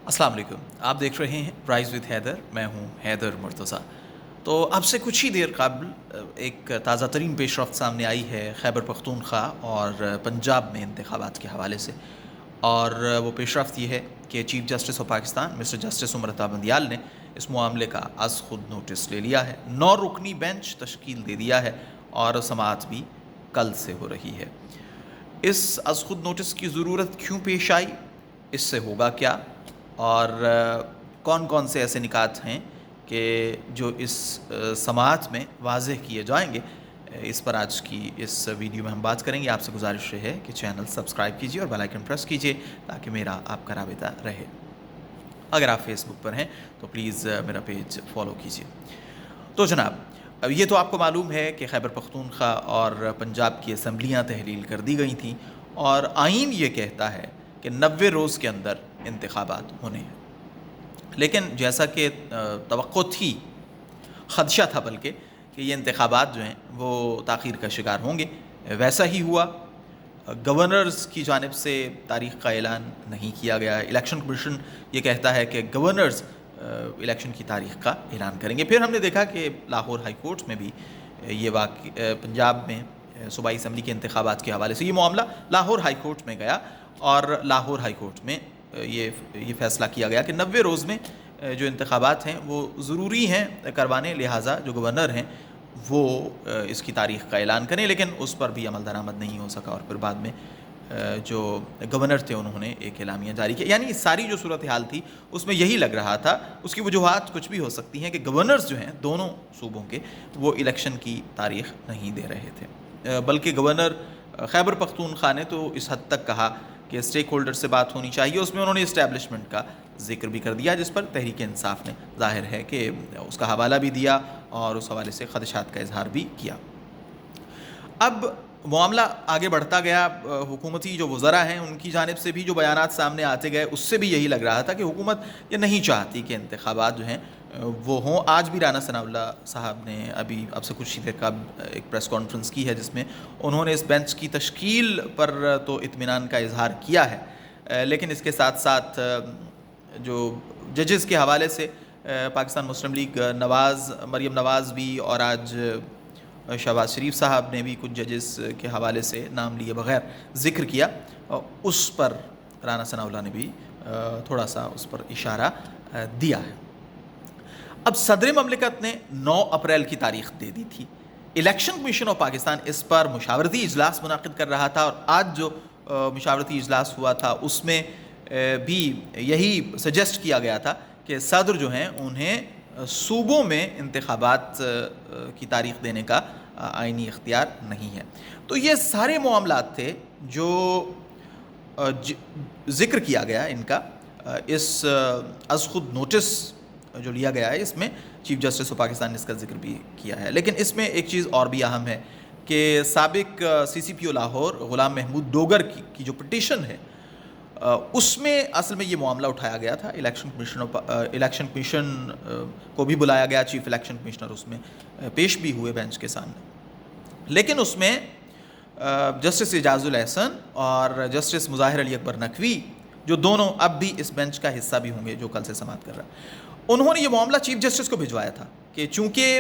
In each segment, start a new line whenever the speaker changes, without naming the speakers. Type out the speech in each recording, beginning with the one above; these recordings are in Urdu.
السلام علیکم، آپ دیکھ رہے ہیں رائز وتھ حیدر، میں ہوں حیدر مرتضیٰ۔ تو اب سے کچھ ہی دیر قبل ایک تازہ ترین پیش رفت سامنے آئی ہے خیبر پختونخوا اور پنجاب میں انتخابات کے حوالے سے، اور وہ پیش رفت یہ ہے کہ chief justice of Pakistan mister justice Umar Ata Bandial نے اس معاملے کا از خود نوٹس لے لیا ہے، 9 رکنی بینچ تشکیل دے دیا ہے اور سماعت بھی کل سے ہو رہی ہے۔ اس از خود نوٹس کی ضرورت کیوں پیش آئی، اس سے ہوگا کیا، اور کون کون سے ایسے نکات ہیں کہ جو اس سماعت میں واضح کیے جائیں گے، اس پر آج کی اس ویڈیو میں ہم بات کریں گے۔ آپ سے گزارش ہے کہ چینل سبسکرائب کیجیے اور بیل آئیکن پریس کیجیے تاکہ میرا آپ کا رابطہ رہے۔ اگر آپ فیس بک پر ہیں تو پلیز میرا پیج فالو کیجیے۔ تو جناب، یہ تو آپ کو معلوم ہے کہ خیبر پختونخوا اور پنجاب کی اسمبلیاں تحلیل کر دی گئی تھیں، اور آئین یہ کہتا ہے کہ 90 روز کے اندر انتخابات ہونے ہیں، لیکن جیسا کہ توقع تھی، خدشہ تھا بلکہ، کہ یہ انتخابات جو ہیں وہ تاخیر کا شکار ہوں گے، ویسا ہی ہوا۔ گورنرز کی جانب سے تاریخ کا اعلان نہیں کیا گیا۔ الیکشن کمیشن یہ کہتا ہے کہ گورنرز الیکشن کی تاریخ کا اعلان کریں گے۔ پھر ہم نے دیکھا کہ لاہور ہائی کورٹ میں بھی یہ پنجاب میں صوبائی اسمبلی کے انتخابات کے حوالے سے یہ معاملہ لاہور ہائی کورٹ میں گیا، اور لاہور ہائی کورٹ میں یہ فیصلہ کیا گیا کہ 90 روز میں جو انتخابات ہیں وہ ضروری ہیں کروانے، لہٰذا جو گورنر ہیں وہ اس کی تاریخ کا اعلان کریں، لیکن اس پر بھی عمل درآمد نہیں ہو سکا، اور پھر بعد میں جو گورنر تھے انہوں نے ایک اعلامیہ جاری کیا۔ یعنی ساری جو صورتحال تھی اس میں یہی لگ رہا تھا، اس کی وجوہات کچھ بھی ہو سکتی ہیں کہ گورنرز جو ہیں دونوں صوبوں کے، وہ الیکشن کی تاریخ نہیں دے رہے تھے، بلکہ گورنر خیبر پختونخوا نے تو اس حد تک کہا کہ اسٹیک ہولڈر سے بات ہونی چاہیے، اس میں انہوں نے اسٹیبلشمنٹ کا ذکر بھی کر دیا، جس پر تحریک انصاف نے ظاہر ہے کہ اس کا حوالہ بھی دیا اور اس حوالے سے خدشات کا اظہار بھی کیا۔ اب معاملہ آگے بڑھتا گیا، حکومتی جو وزراء ہیں ان کی جانب سے بھی جو بیانات سامنے آتے گئے، اس سے بھی یہی لگ رہا تھا کہ حکومت یہ نہیں چاہتی کہ انتخابات جو ہیں وہ ہوں۔ آج بھی رانا ثناء اللہ صاحب نے ابھی اب سے کچھ دیر قبل ایک پریس کانفرنس کی ہے، جس میں انہوں نے اس بینچ کی تشکیل پر تو اطمینان کا اظہار کیا ہے، لیکن اس کے ساتھ ساتھ جو ججز کے حوالے سے پاکستان مسلم لیگ مریم نواز بھی، اور آج شہباز شریف صاحب نے بھی کچھ ججز کے حوالے سے نام لیے بغیر ذکر کیا، اس پر رانا ثناء اللہ نے بھی تھوڑا سا اس پر اشارہ دیا ہے۔ اب صدر مملکت نے 9 اپریل کی تاریخ دے دی تھی، الیکشن کمیشن آف پاکستان اس پر مشاورتی اجلاس منعقد کر رہا تھا، اور آج جو مشاورتی اجلاس ہوا تھا اس میں بھی یہی سجیسٹ کیا گیا تھا کہ صدر جو ہیں انہیں صوبوں میں انتخابات کی تاریخ دینے کا آئینی اختیار نہیں ہے۔ تو یہ سارے معاملات تھے جو ذکر کیا گیا ان کا، اس از خود نوٹس جو لیا گیا ہے، اس میں چیف جسٹس آف پاکستان نے اس کا ذکر بھی کیا ہے۔ لیکن اس میں ایک چیز اور بھی اہم ہے کہ سابق سی سی پی او لاہور غلام محمود ڈوگر کی جو پٹیشن ہے، اس میں اصل میں یہ معاملہ اٹھایا گیا تھا۔ الیکشن کمیشن کو بھی بلایا گیا، چیف الیکشن کمشنر اس میں پیش بھی ہوئے بینچ کے سامنے، لیکن اس میں جسٹس اعجاز الاحسن اور جسٹس مظاہر علی اکبر نقوی، جو دونوں اب بھی اس بینچ کا حصہ بھی ہوں گے جو کل سے سماعت کر رہا ہے، انہوں نے یہ معاملہ چیف جسٹس کو بھجوایا تھا کہ چونکہ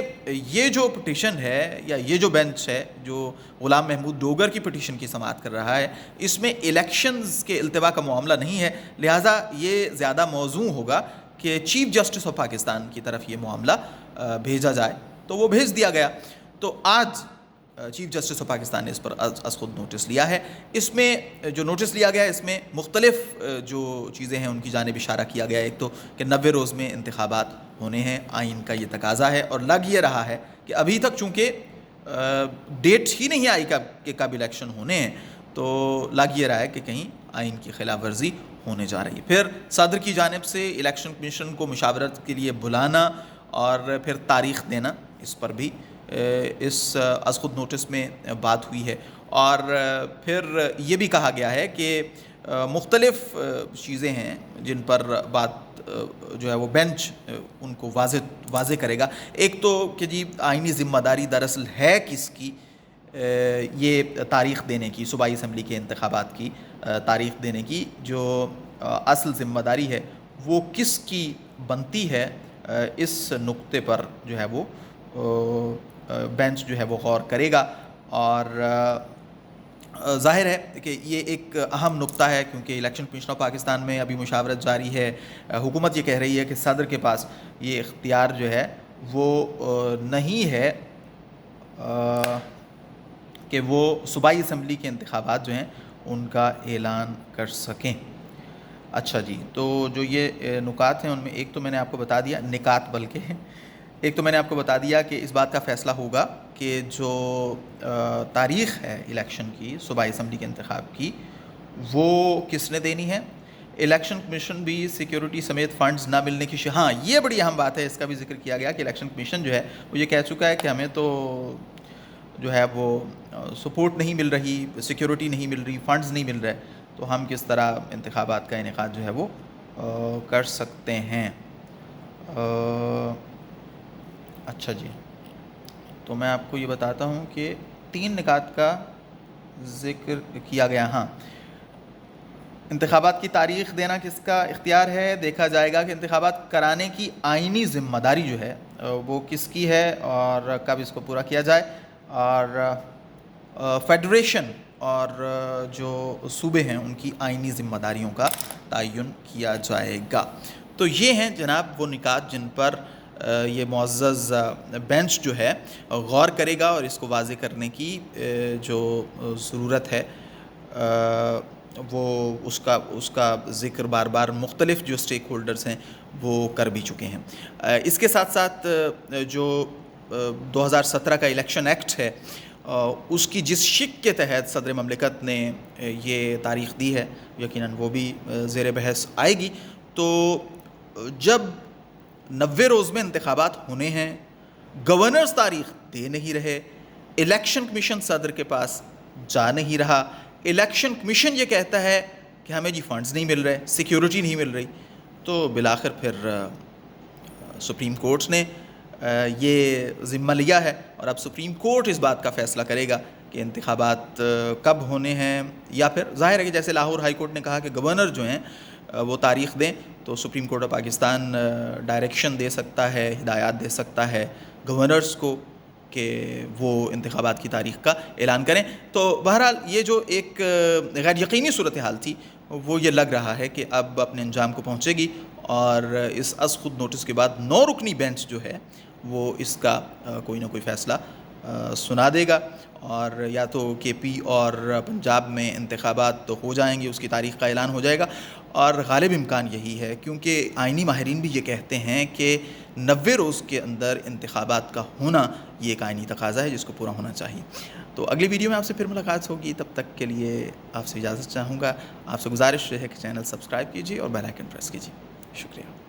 یہ جو پٹیشن ہے یا یہ جو بینچ ہے جو غلام محمود ڈوگر کی پٹیشن کی سماعت کر رہا ہے، اس میں الیکشنز کے التوا کا معاملہ نہیں ہے، لہٰذا یہ زیادہ موزوں ہوگا کہ چیف جسٹس آف پاکستان کی طرف یہ معاملہ بھیجا جائے، تو وہ بھیج دیا گیا۔ تو آج چیف جسٹس آف پاکستان نے اس پر از خود نوٹس لیا ہے۔ اس میں جو نوٹس لیا گیا ہے اس میں مختلف جو چیزیں ہیں ان کی جانب اشارہ کیا گیا ہے۔ ایک تو کہ 90 روز میں انتخابات ہونے ہیں، آئین کا یہ تقاضا ہے، اور لگ یہ رہا ہے کہ ابھی تک چونکہ ڈیٹ ہی نہیں آئی کہ کب الیکشن ہونے ہیں، تو لگ یہ رہا ہے کہ کہیں آئین کی خلاف ورزی ہونے جا رہی ہے۔ پھر صدر کی جانب سے الیکشن کمیشن کو مشاورت کے لیے بلانا اور پھر تاریخ دینا، اس پر بھی اس از خود نوٹس میں بات ہوئی ہے، اور پھر یہ بھی کہا گیا ہے کہ مختلف چیزیں ہیں جن پر بات جو ہے وہ بینچ ان کو واضح کرے گا۔ ایک تو کہ جی آئینی ذمہ داری دراصل ہے کس کی یہ تاریخ دینے کی، صوبائی اسمبلی کے انتخابات کی تاریخ دینے کی جو اصل ذمہ داری ہے وہ کس کی بنتی ہے، اس نقطے پر جو ہے وہ بینچ جو ہے وہ غور کرے گا. اور ظاہر ہے کہ یہ ایک اہم نقطہ ہے، کیونکہ الیکشن کمیشن آف پاکستان میں ابھی مشاورت جاری ہے. حکومت یہ کہہ رہی ہے کہ صدر کے پاس یہ اختیار جو ہے وہ نہیں ہے کہ وہ صوبائی اسمبلی کے انتخابات جو ہیں ان کا اعلان کر سکیں. اچھا جی، تو جو یہ نکات ہیں ان میں ایک تو میں نے آپ کو بتا دیا، نکات بلکہ ایک تو میں نے آپ کو بتا دیا کہ اس بات کا فیصلہ ہوگا کہ جو تاریخ ہے الیکشن کی، صوبائی اسمبلی کے انتخاب کی، وہ کس نے دینی ہے. الیکشن کمیشن بھی سیکیورٹی سمیت فنڈز نہ ملنے کی ہاں یہ بڑی اہم بات ہے، اس کا بھی ذکر کیا گیا کہ الیکشن کمیشن جو ہے وہ یہ کہہ چکا ہے کہ ہمیں تو جو ہے وہ سپورٹ نہیں مل رہی، سیکیورٹی نہیں مل رہی، فنڈز نہیں مل رہے، تو ہم کس طرح انتخابات کا انعقاد جو ہے وہ کر سکتے ہیں. اچھا جی، تو میں آپ کو یہ بتاتا ہوں کہ 3 نکات کا ذکر کیا گیا. ہاں، انتخابات کی تاریخ دینا کس کا اختیار ہے؟ دیکھا جائے گا کہ انتخابات کرانے کی آئینی ذمہ داری جو ہے وہ کس کی ہے اور کب اس کو پورا کیا جائے. اور فیڈریشن اور جو صوبے ہیں ان کی آئینی ذمہ داریوں کا تعین کیا جائے گا. تو یہ ہیں جناب وہ نکات جن پر یہ معزز بینچ جو ہے غور کرے گا، اور اس کو واضح کرنے کی جو ضرورت ہے وہ اس کا ذکر بار بار مختلف جو سٹیک ہولڈرز ہیں وہ کر بھی چکے ہیں. اس کے ساتھ ساتھ جو 2017 کا الیکشن ایکٹ ہے اس کی جس شق کے تحت صدر مملکت نے یہ تاریخ دی ہے، یقیناً وہ بھی زیر بحث آئے گی. تو جب 90 روز میں انتخابات ہونے ہیں، گورنرز تاریخ دے نہیں رہے، الیکشن کمیشن صدر کے پاس جا نہیں رہا، الیکشن کمیشن یہ کہتا ہے کہ ہمیں جی فنڈز نہیں مل رہے، سیکیورٹی نہیں مل رہی، تو بالآخر پھر سپریم کورٹ نے یہ ذمہ لیا ہے، اور اب سپریم کورٹ اس بات کا فیصلہ کرے گا کہ انتخابات کب ہونے ہیں. یا پھر ظاہر ہے کہ جیسے لاہور ہائی کورٹ نے کہا کہ گورنر جو ہیں وہ تاریخ دیں، تو supreme court of Pakistan direction دے سکتا ہے، ہدایات دے سکتا ہے گورنرز کو کہ وہ انتخابات کی تاریخ کا اعلان کریں. تو بہرحال یہ جو ایک غیر یقینی صورتحال تھی وہ یہ لگ رہا ہے کہ اب اپنے انجام کو پہنچے گی، اور اس از خود نوٹس کے بعد 9 رکنی بینچ جو ہے وہ اس کا کوئی نہ کوئی فیصلہ سنا دے گا. اور یا تو کے پی اور پنجاب میں انتخابات تو ہو جائیں گے، اس کی تاریخ کا اعلان ہو جائے گا، اور غالب امکان یہی ہے کیونکہ آئینی ماہرین بھی یہ کہتے ہیں کہ 90 روز کے اندر انتخابات کا ہونا یہ ایک آئینی تقاضا ہے جس کو پورا ہونا چاہیے. تو اگلی ویڈیو میں آپ سے پھر ملاقات ہوگی، تب تک کے لیے آپ سے اجازت چاہوں گا. آپ سے گزارش ہے کہ چینل سبسکرائب کیجیے اور بیل آئیکن پریس کیجیے. شکریہ.